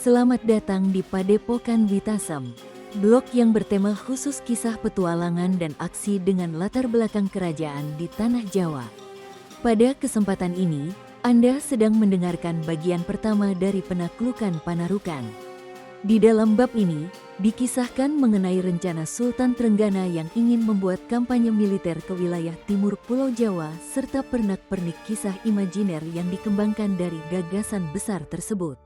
Selamat datang di Padepokan Witasem, blog yang bertema khusus kisah petualangan dan aksi dengan latar belakang kerajaan di Tanah Jawa. Pada kesempatan ini, Anda sedang mendengarkan bagian pertama dari penaklukan Panarukan. Di dalam bab ini, dikisahkan mengenai rencana Sultan Trenggana yang ingin membuat kampanye militer ke wilayah timur Pulau Jawa serta pernak-pernik kisah imajiner yang dikembangkan dari gagasan besar tersebut.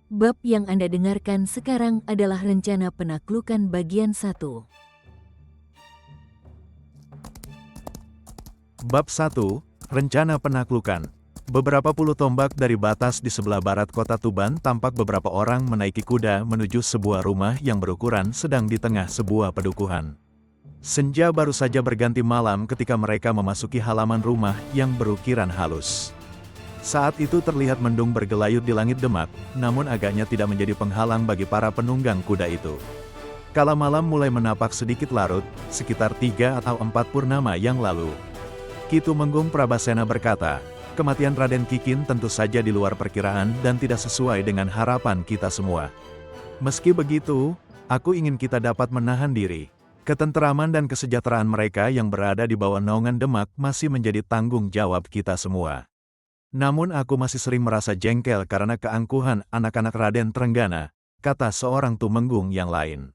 Bab yang Anda dengarkan sekarang adalah rencana penaklukan bagian 1. Bab 1, Rencana Penaklukan. Beberapa puluh tombak dari batas di sebelah barat kota Tuban tampak beberapa orang menaiki kuda menuju sebuah rumah yang berukuran sedang di tengah sebuah pedukuhan. Senja baru saja berganti malam ketika mereka memasuki halaman rumah yang berukiran halus. Saat itu terlihat mendung bergelayut di langit Demak, namun agaknya tidak menjadi penghalang bagi para penunggang kuda itu. Kala malam mulai menapak sedikit larut, sekitar 3 atau 4 purnama yang lalu. Ki Tumenggung Prabasena berkata, kematian Raden Kikin tentu saja di luar perkiraan dan tidak sesuai dengan harapan kita semua. Meski begitu, aku ingin kita dapat menahan diri. Ketenteraman dan kesejahteraan mereka yang berada di bawah naungan Demak masih menjadi tanggung jawab kita semua. Namun aku masih sering merasa jengkel karena keangkuhan anak-anak Raden Trenggana, kata seorang tumenggung yang lain.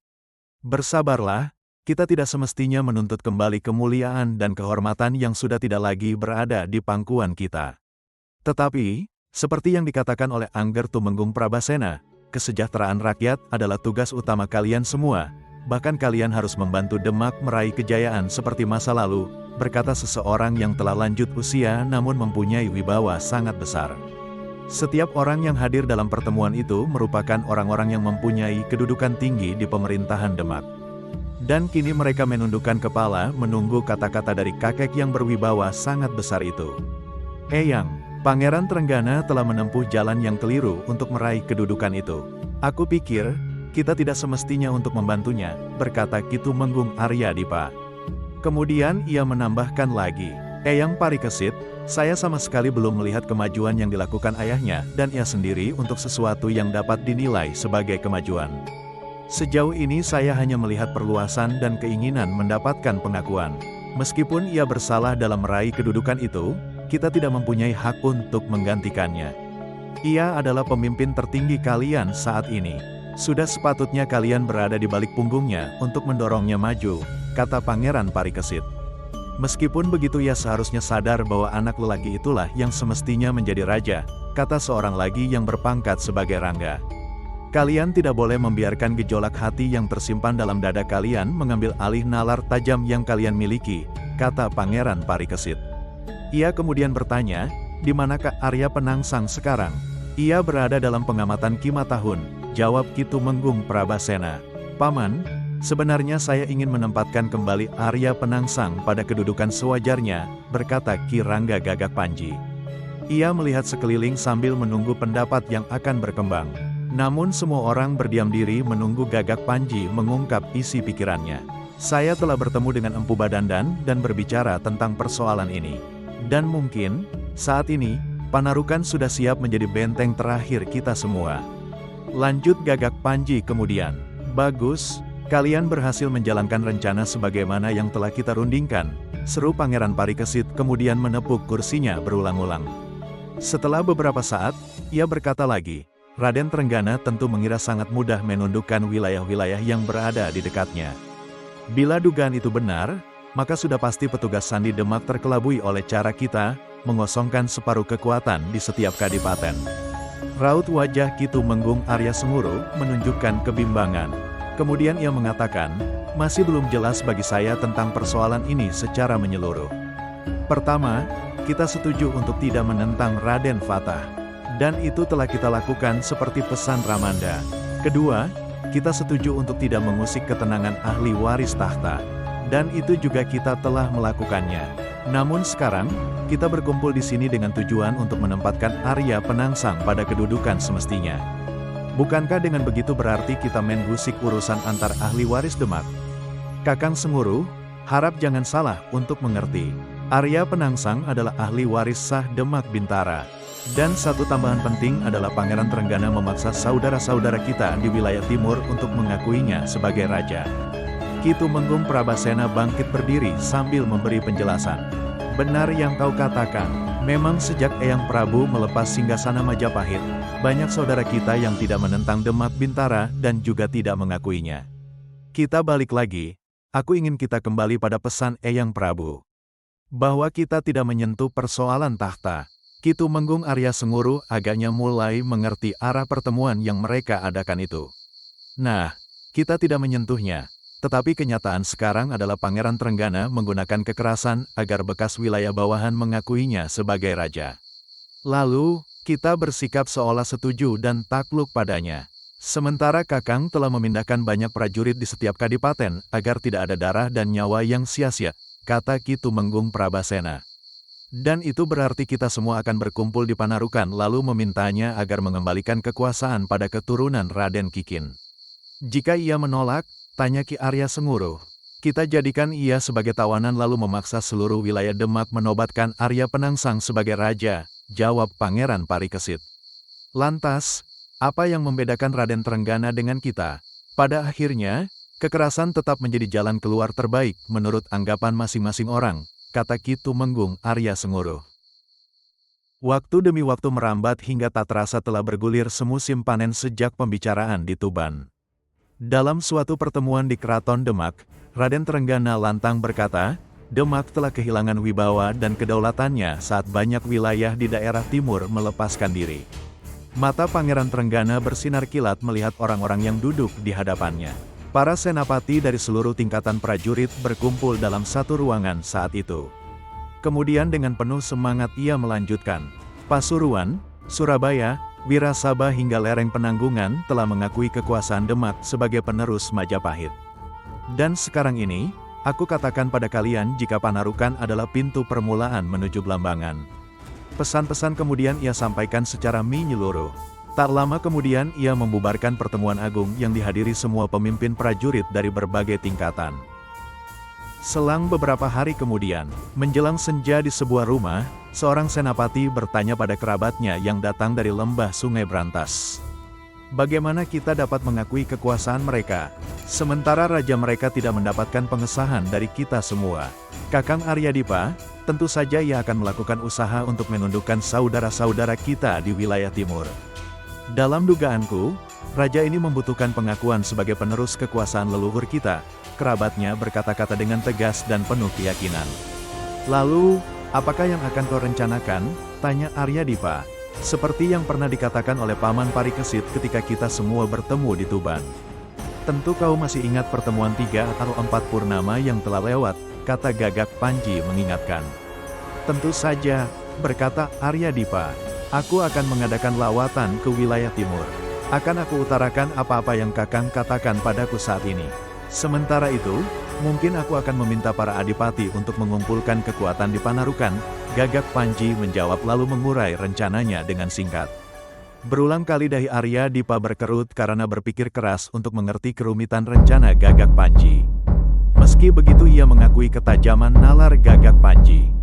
Bersabarlah, kita tidak semestinya menuntut kembali kemuliaan dan kehormatan yang sudah tidak lagi berada di pangkuan kita. Tetapi, seperti yang dikatakan oleh Angger Tumenggung Prabasena, kesejahteraan rakyat adalah tugas utama kalian semua, bahkan kalian harus membantu Demak meraih kejayaan seperti masa lalu, berkata seseorang yang telah lanjut usia namun mempunyai wibawa sangat besar. Setiap orang yang hadir dalam pertemuan itu merupakan orang-orang yang mempunyai kedudukan tinggi di pemerintahan Demak. Dan kini mereka menundukkan kepala menunggu kata-kata dari kakek yang berwibawa sangat besar itu. Eyang, Pangeran Trenggana telah menempuh jalan yang keliru untuk meraih kedudukan itu. Aku pikir, kita tidak semestinya untuk membantunya, berkata Ki Tumenggung Aryadipa. Kemudian ia menambahkan lagi, Eyang Parikesit, saya sama sekali belum melihat kemajuan yang dilakukan ayahnya dan ia sendiri untuk sesuatu yang dapat dinilai sebagai kemajuan. Sejauh ini saya hanya melihat perluasan dan keinginan mendapatkan pengakuan. Meskipun ia bersalah dalam meraih kedudukan itu, kita tidak mempunyai hak untuk menggantikannya. Ia adalah pemimpin tertinggi kalian saat ini. Sudah sepatutnya kalian berada di balik punggungnya untuk mendorongnya maju, kata Pangeran Parikesit. Meskipun begitu ia seharusnya sadar bahwa anak lelaki itulah yang semestinya menjadi raja, kata seorang lagi yang berpangkat sebagai Rangga. Kalian tidak boleh membiarkan gejolak hati yang tersimpan dalam dada kalian mengambil alih nalar tajam yang kalian miliki, kata Pangeran Parikesit. Ia kemudian bertanya, di manakah Arya Penangsang sekarang? Ia berada dalam pengamatan Ki Matahun, jawab Ki Tumenggung Prabasena. Paman, sebenarnya saya ingin menempatkan kembali Arya Penangsang pada kedudukan sewajarnya, berkata Ki Rangga Gagak Panji. Ia melihat sekeliling sambil menunggu pendapat yang akan berkembang. Namun semua orang berdiam diri menunggu Gagak Panji mengungkap isi pikirannya. Saya telah bertemu dengan Empu Badandan dan berbicara tentang persoalan ini. Dan mungkin, saat ini, Panarukan sudah siap menjadi benteng terakhir kita semua. Lanjut Gagak Panji kemudian. Bagus, kalian berhasil menjalankan rencana sebagaimana yang telah kita rundingkan, seru Pangeran Parikesit kemudian menepuk kursinya berulang-ulang. Setelah beberapa saat, ia berkata lagi, Raden Trenggana tentu mengira sangat mudah menundukkan wilayah-wilayah yang berada di dekatnya. Bila dugaan itu benar, maka sudah pasti petugas sandi Demak terkelabui oleh cara kita, mengosongkan separuh kekuatan di setiap kadipaten. Raut wajah Ki Tumenggung Arya Senguru menunjukkan kebimbangan. Kemudian ia mengatakan, masih belum jelas bagi saya tentang persoalan ini secara menyeluruh. Pertama, kita setuju untuk tidak menentang Raden Fatah. Dan itu telah kita lakukan seperti pesan Ramanda. Kedua, kita setuju untuk tidak mengusik ketenangan ahli waris tahta. Dan itu juga kita telah melakukannya. Namun sekarang, kita berkumpul di sini dengan tujuan untuk menempatkan Arya Penangsang pada kedudukan semestinya. Bukankah dengan begitu berarti kita main gusik urusan antar ahli waris Demak? Kakang Senguru, harap jangan salah untuk mengerti. Arya Penangsang adalah ahli waris sah Demak Bintara. Dan satu tambahan penting adalah Pangeran Trenggana memaksa saudara-saudara kita di wilayah timur untuk mengakuinya sebagai raja. Ki Tumenggung Prabasena bangkit berdiri sambil memberi penjelasan. Benar yang kau katakan, memang sejak Eyang Prabu melepas singgasana Majapahit, banyak saudara kita yang tidak menentang Demak Bintara dan juga tidak mengakuinya. Kita balik lagi, aku ingin kita kembali pada pesan Eyang Prabu. Bahwa kita tidak menyentuh persoalan tahta. Ki Tumenggung Arya Senguru agaknya mulai mengerti arah pertemuan yang mereka adakan itu. Nah, kita tidak menyentuhnya, tetapi kenyataan sekarang adalah Pangeran Trenggana menggunakan kekerasan agar bekas wilayah bawahan mengakuinya sebagai raja. Lalu, kita bersikap seolah setuju dan takluk padanya. Sementara Kakang telah memindahkan banyak prajurit di setiap kadipaten agar tidak ada darah dan nyawa yang sia-sia, kata Ki Tumenggung Prabasena. Dan itu berarti kita semua akan berkumpul di Panarukan lalu memintanya agar mengembalikan kekuasaan pada keturunan Raden Kikin. Jika ia menolak, tanya Ki Arya Senguru, kita jadikan ia sebagai tawanan lalu memaksa seluruh wilayah Demak menobatkan Arya Penangsang sebagai raja, jawab Pangeran Parikesit. Lantas, apa yang membedakan Raden Trenggana dengan kita? Pada akhirnya, kekerasan tetap menjadi jalan keluar terbaik menurut anggapan masing-masing orang, kata Ki Tumenggung Arya Senguru. Waktu demi waktu merambat hingga tak terasa telah bergulir semusim panen sejak pembicaraan di Tuban. Dalam suatu pertemuan di Keraton Demak, Raden Trenggana lantang berkata, Demak telah kehilangan wibawa dan kedaulatannya saat banyak wilayah di daerah timur melepaskan diri. Mata Pangeran Trenggana bersinar kilat melihat orang-orang yang duduk di hadapannya. Para senapati dari seluruh tingkatan prajurit berkumpul dalam satu ruangan saat itu. Kemudian dengan penuh semangat ia melanjutkan, Pasuruan, Surabaya, Wirasaba hingga lereng Penanggungan telah mengakui kekuasaan Demak sebagai penerus Majapahit. Dan sekarang ini, aku katakan pada kalian jika Panarukan adalah pintu permulaan menuju Blambangan. Pesan-pesan kemudian ia sampaikan secara menyeluruh. Tak lama kemudian ia membubarkan pertemuan agung yang dihadiri semua pemimpin prajurit dari berbagai tingkatan. Selang beberapa hari kemudian, menjelang senja di sebuah rumah, seorang senapati bertanya pada kerabatnya yang datang dari lembah Sungai Brantas. Bagaimana kita dapat mengakui kekuasaan mereka, sementara raja mereka tidak mendapatkan pengesahan dari kita semua? Kakang Aryadipa, tentu saja ia akan melakukan usaha untuk menundukkan saudara-saudara kita di wilayah timur. Dalam dugaanku, raja ini membutuhkan pengakuan sebagai penerus kekuasaan leluhur kita, kerabatnya berkata-kata dengan tegas dan penuh keyakinan. Lalu, apakah yang akan kau rencanakan? Tanya Aryadipa. Seperti yang pernah dikatakan oleh Paman Parikesit ketika kita semua bertemu di Tuban. Tentu kau masih ingat pertemuan 3 atau 4 purnama yang telah lewat, kata Gagak Panji mengingatkan. Tentu saja, berkata Aryadipa. Aku akan mengadakan lawatan ke wilayah timur. Akan aku utarakan apa-apa yang Kakang katakan padaku saat ini. Sementara itu, mungkin aku akan meminta para adipati untuk mengumpulkan kekuatan di Panarukan, Gagak Panji menjawab lalu mengurai rencananya dengan singkat. Berulang kali dahi Aryadipa berkerut karena berpikir keras untuk mengerti kerumitan rencana Gagak Panji. Meski begitu ia mengakui ketajaman nalar Gagak Panji.